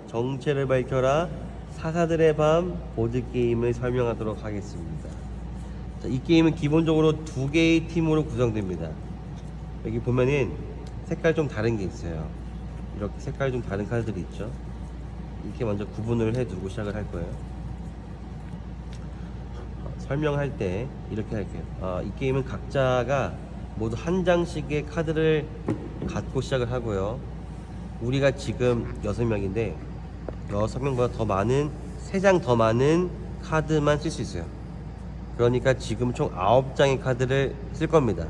정체를 밝혀라 사사들의 밤 보드게임을 설명하도록 하겠습니다. 자, 이 게임은 기본적으로 두 개의 팀으로 구성됩니다. 여기 보면은 색깔 좀 다른 게 있어요. 이렇게 색깔 좀 다른 카드들이 있죠. 이렇게 먼저 구분을 해 두고 시작을 할 거예요. 설명할 때 이렇게 할게요. 이 게임은 각자가 모두 한 장씩의 카드를 갖고 시작을 하고요. 우리가 지금 6명인데 6명보다 더 많은 3장 더 많은 카드만 쓸 수 있어요. 그러니까 지금 총 9장의 카드를 쓸 겁니다.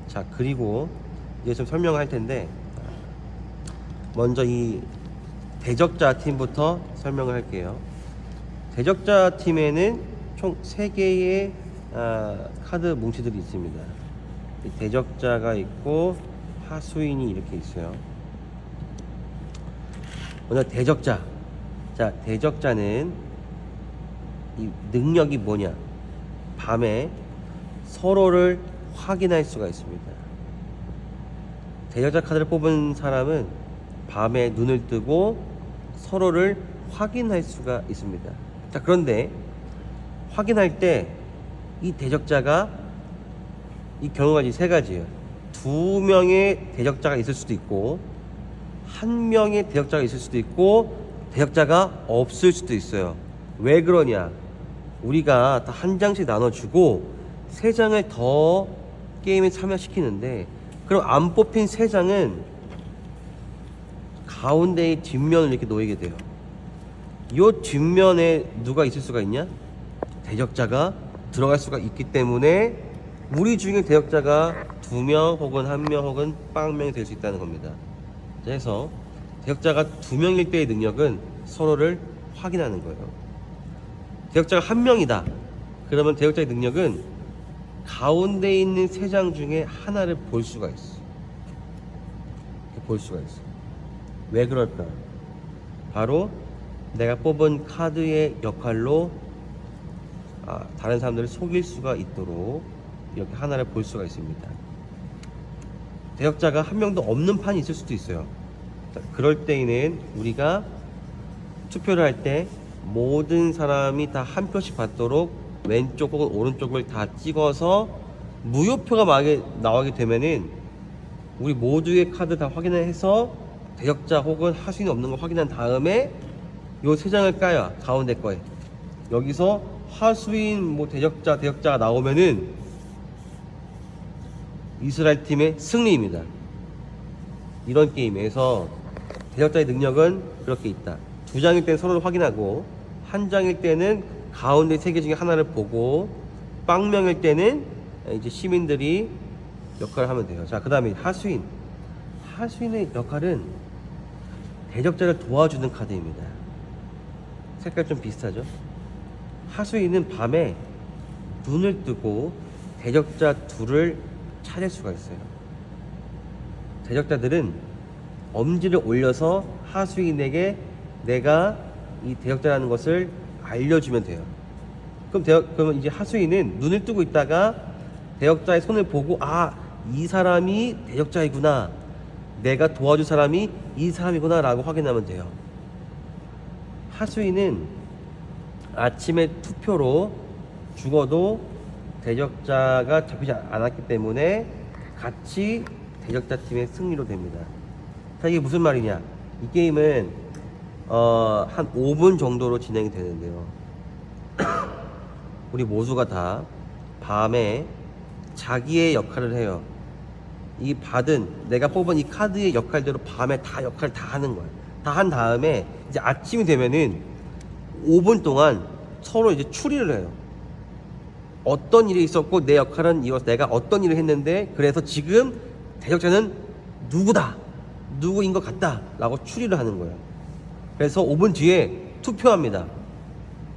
자, 그리고 이제 좀 설명을 할 텐데 먼저 이 대적자 팀부터 설명을 할게요. 대적자 팀에는 총 3개의 카드 뭉치들이 있습니다. 대적자가 있고 하수인이 이렇게 있어요. 먼저 대적자. 자, 대적자는 이 능력이 뭐냐? 밤에 서로를 확인할 수가 있습니다. 대적자 카드를 뽑은 사람은 밤에 눈을 뜨고 서로를 확인할 수가 있습니다. 자, 그런데 확인할 때 이 대적자가 이 경우가 이제 3가지예요. 2명의 대적자가 있을 수도 있고 1명의 대적자가 있을 수도 있고 대적자가 없을 수도 있어요. 왜 그러냐? 우리가 다 한 장씩 나눠주고 3장을 더 게임에 참여시키는데 그럼 안 뽑힌 3장은 가운데의 뒷면을 이렇게 놓이게 돼요. 이 뒷면에 누가 있을 수가 있냐? 대적자가 들어갈 수가 있기 때문에 우리 중에 대적자가 2명 혹은 1명 혹은 빵명이 될 수 있다는 겁니다. 그래서 대적자가 2명일 때의 능력은 서로를 확인하는 거예요. 대적자가 1명이다. 그러면 대적자의 능력은 가운데 있는 3장 중에 하나를 볼 수가 있어. 볼 수가 있어. 왜 그럴까? 바로 내가 뽑은 카드의 역할로 다른 사람들을 속일 수가 있도록 이렇게 하나를 볼 수가 있습니다. 대적자가 1명도 없는 판이 있을 수도 있어요. 자, 그럴 때에는 우리가 투표를 할 때 모든 사람이 다 한 표씩 받도록 왼쪽 혹은 오른쪽을 다 찍어서 무효표가 만약에 나오게 되면은 우리 모두의 카드 다 확인을 해서 대적자 혹은 하수인이 없는 거 확인한 다음에 요 3장을 까요. 가운데 거에. 여기서 하수인 뭐 대적자가 나오면은 이스라엘 팀의 승리입니다. 이런 게임에서 대적자의 능력은 그렇게 있다. 2장일 때는 서로를 확인하고 1장일 때는 가운데 3개 중에 하나를 보고 빵명일 때는 이제 시민들이 역할을 하면 돼요. 자, 그 다음에 하수인. 하수인의 역할은 대적자를 도와주는 카드입니다. 색깔 좀 비슷하죠? 하수인은 밤에 눈을 뜨고 대적자 둘을 찾을 수가 있어요. 대적자들은 엄지를 올려서 하수인에게 내가 이 대적자라는 것을 알려주면 돼요. 그러면 이제 하수인은 눈을 뜨고 있다가 대적자의 손을 보고 이 사람이 대적자이구나, 내가 도와줄 사람이 이 사람이구나 라고 확인하면 돼요. 하수인은 아침에 투표로 죽어도 대적자가 잡히지 않았기 때문에 같이 대적자 팀의 승리로 됩니다. 자, 이게 무슨 말이냐? 이 게임은 한 5분 정도로 진행이 되는데요. 우리 모두가 다 밤에 자기의 역할을 해요. 이 받은 내가 뽑은 이 카드의 역할대로 밤에 다 역할을 다 하는 거예요. 다 한 다음에 이제 아침이 되면은 5분 동안 서로 이제 추리를 해요. 어떤 일이 있었고 내 역할은 이거 내가 어떤 일을 했는데 그래서 지금 대적자는 누구다, 누구인 것 같다 라고 추리를 하는 거예요. 그래서 5분 뒤에 투표합니다.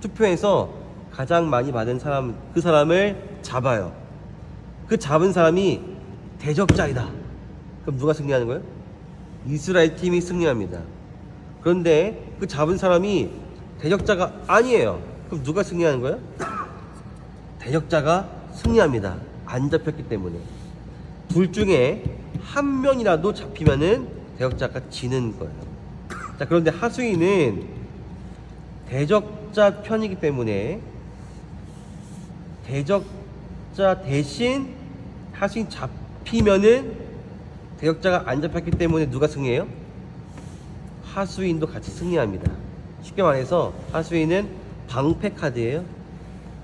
투표해서 가장 많이 받은 사람, 그 사람을 잡아요. 그 잡은 사람이 대적자이다. 그럼 누가 승리하는 거예요? 이스라엘 팀이 승리합니다. 그런데 그 잡은 사람이 대적자가 아니에요. 그럼 누가 승리하는 거예요? 대적자가 승리합니다. 안 잡혔기 때문에. 둘 중에 한 명이라도 잡히면은 대적자가 지는 거예요. 자, 그런데 하수인은 대적자 편이기 때문에 대적자 대신 하수인 잡히면은 대적자가 안 잡혔기 때문에 누가 승리해요? 하수인도 같이 승리합니다. 쉽게 말해서 하수인은 방패 카드예요.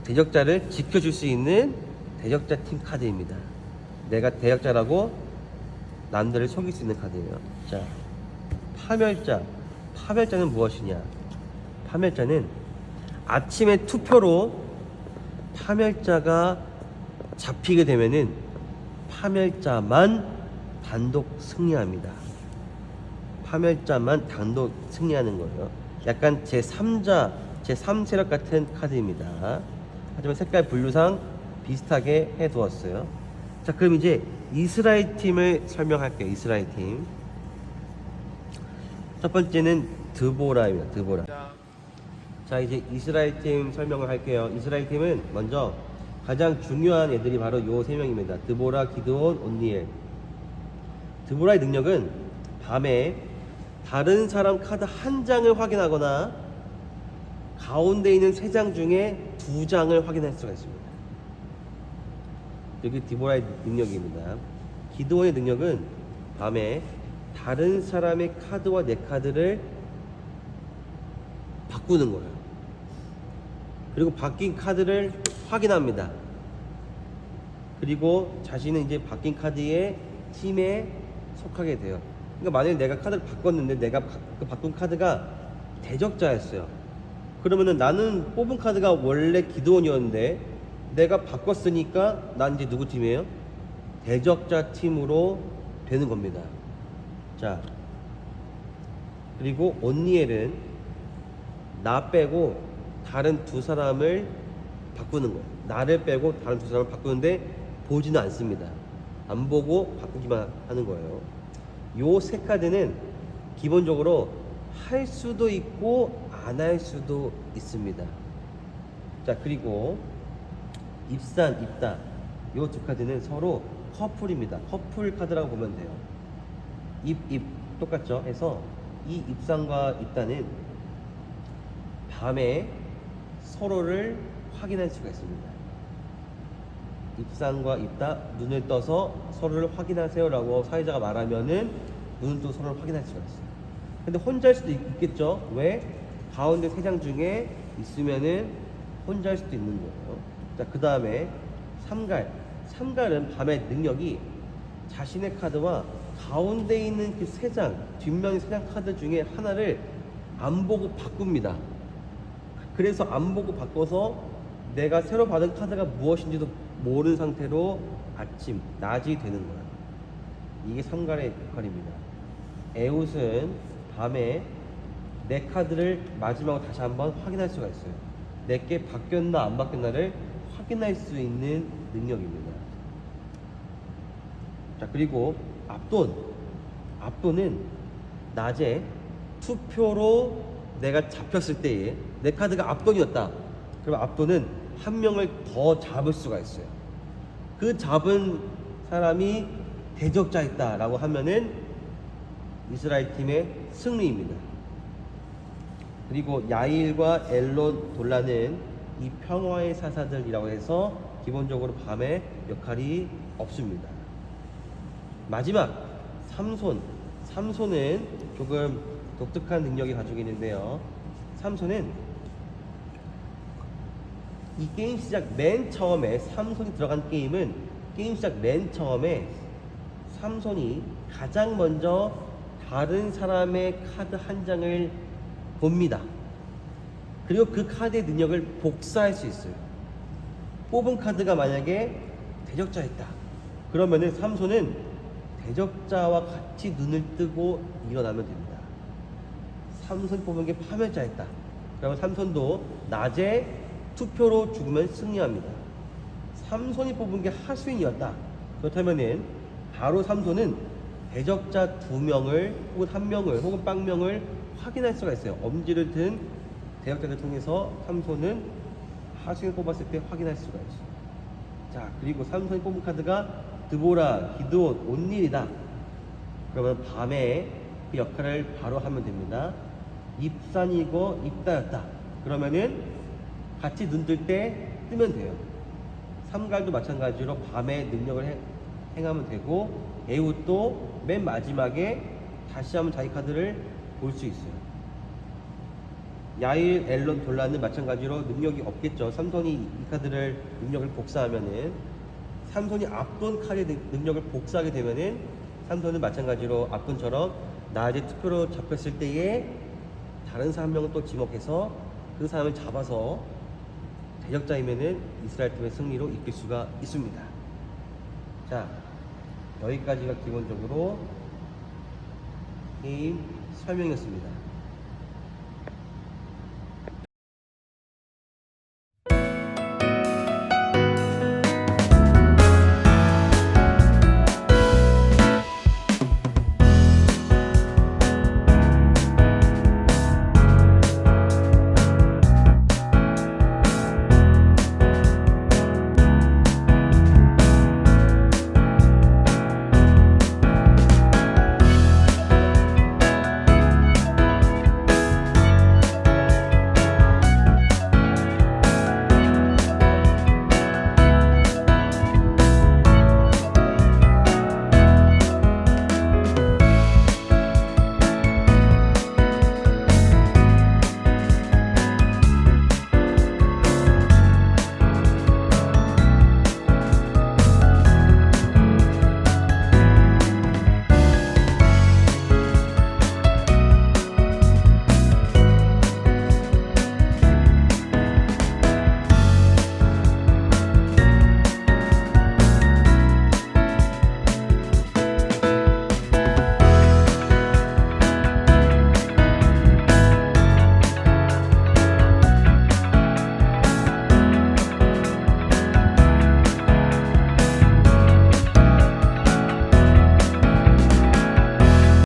대적자를 지켜줄 수 있는 대적자 팀 카드입니다. 내가 대적자라고 남들을 속일 수 있는 카드예요. 자, 파멸자. 파멸자는 무엇이냐? 파멸자는 아침에 투표로 파멸자가 잡히게 되면은 파멸자만 단독 승리합니다. 파멸자만 단독 승리하는 거예요. 약간 제3자, 제3세력 같은 카드입니다. 하지만 색깔 분류상 비슷하게 해두었어요. 자, 그럼 이제 이스라엘 팀을 설명할게요. 이스라엘 팀. 첫 번째는 드보라입니다. 드보라. 자, 이제 이스라엘 팀 설명을 할게요. 이스라엘 팀은 먼저 가장 중요한 애들이 바로 요 세 명입니다. 드보라, 기드온, 온니엘. 드보라의 능력은 밤에 다른 사람 카드 한 장을 확인하거나 가운데 있는 세 장 중에 두 장을 확인할 수가 있습니다. 여기 디보라의 능력입니다. 기드온의 능력은 밤에 다른 사람의 카드와 내 카드를 바꾸는 거예요. 그리고 바뀐 카드를 확인합니다. 그리고 자신은 이제 바뀐 카드의 팀에 속하게 돼요. 그러니까 만약에 내가 카드를 바꿨는데 내가 그 바꾼 카드가 대적자였어요. 그러면은 나는 뽑은 카드가 원래 기드온이었는데 내가 바꿨으니까 난 이제 누구 팀이에요? 대적자 팀으로 되는 겁니다. 자, 그리고 온니엘은 나 빼고 다른 두 사람을 바꾸는 거예요. 나를 빼고 다른 두 사람을 바꾸는데 보지는 않습니다. 안 보고 바꾸기만 하는 거예요. 요 세 카드는 기본적으로 할 수도 있고 안 할 수도 있습니다. 자, 그리고 입산, 입다 요 두 카드는 서로 커플입니다. 커플 카드라고 보면 돼요. 입 똑같죠? 해서 이 입산과 입다는 밤에 서로를 확인할 수가 있습니다. 입산과 입다, 눈을 떠서 서로를 확인하세요 라고 사회자가 말하면은 눈을 떠서 서로를 확인할 수가 있어요. 근데 혼자 할 수도 있겠죠? 왜? 가운데 세 장 중에 있으면은 혼자 할 수도 있는 거예요. 자, 그 다음에 삼갈. 삼갈은 밤의 능력이 자신의 카드와 가운데 있는 그 세 장, 뒷면의 세 장 카드 중에 하나를 안 보고 바꿉니다. 그래서 안 보고 바꿔서 내가 새로 받은 카드가 무엇인지도 모르는 상태로 아침, 낮이 되는 거야. 이게 삼갈의 역할입니다. 에웃은 밤에 내 카드를 마지막으로 다시 한번 확인할 수가 있어요. 내게 바뀌었나 안 바뀌었나를 확인할 수 있는 능력입니다. 자, 그리고 압돈. 압돈은 낮에 투표로 내가 잡혔을 때에 내 카드가 압돈이었다. 그럼 압돈은 한 명을 더 잡을 수가 있어요. 그 잡은 사람이 대적자였다 라고 하면은 이스라엘 팀의 승리입니다. 그리고 야일과 엘론, 돌라는 이 평화의 사사들이라고 해서 기본적으로 밤에 역할이 없습니다. 마지막 삼손. 삼손은 조금 독특한 능력이 가지고 있는데요. 삼손은 이 게임 시작 맨 처음에 삼손이 들어간 게임은 게임 시작 맨 처음에 삼손이 가장 먼저 다른 사람의 카드 한 장을 봅니다. 그리고 그 카드의 능력을 복사할 수 있어요. 뽑은 카드가 만약에 대적자였다. 그러면은 삼손은 대적자와 같이 눈을 뜨고 일어나면 됩니다. 삼손 뽑은 게 파멸자였다. 그러면 삼손도 낮에 투표로 죽으면 승리합니다. 삼손이 뽑은 게 하수인이었다. 그렇다면은 바로 삼손은 대적자 2명을 혹은 1명을 혹은 빵명을 확인할 수가 있어요. 엄지를 든 대적자를 통해서 삼손은 하수인을 뽑았을 때 확인할 수가 있어요. 자, 그리고 삼손이 뽑은 카드가 드보라, 기드온, 온닐이다. 그러면 밤에 그 역할을 바로 하면 됩니다. 입산이고 입다였다. 그러면은 같이 눈 뜰 때 뜨면 돼요. 삼갈도 마찬가지로 밤에 능력을 행하면 되고, 에웃도 맨 마지막에 다시 한번 자기 카드를 볼 수 있어요. 야일, 엘론, 돌라는 마찬가지로 능력이 없겠죠. 삼손이 이 카드를 능력을 복사하면은, 삼손이 앞돈 카드의 능력을 복사하게 되면은, 삼손은 마찬가지로 앞돈처럼 낮에 투표로 잡혔을 때에 다른 사람 한 명을 또 지목해서 그 사람을 잡아서 대적자이면은 이스라엘 팀의 승리로 이끌 수가 있습니다. 자, 여기까지가 기본적으로 게임 설명이었습니다.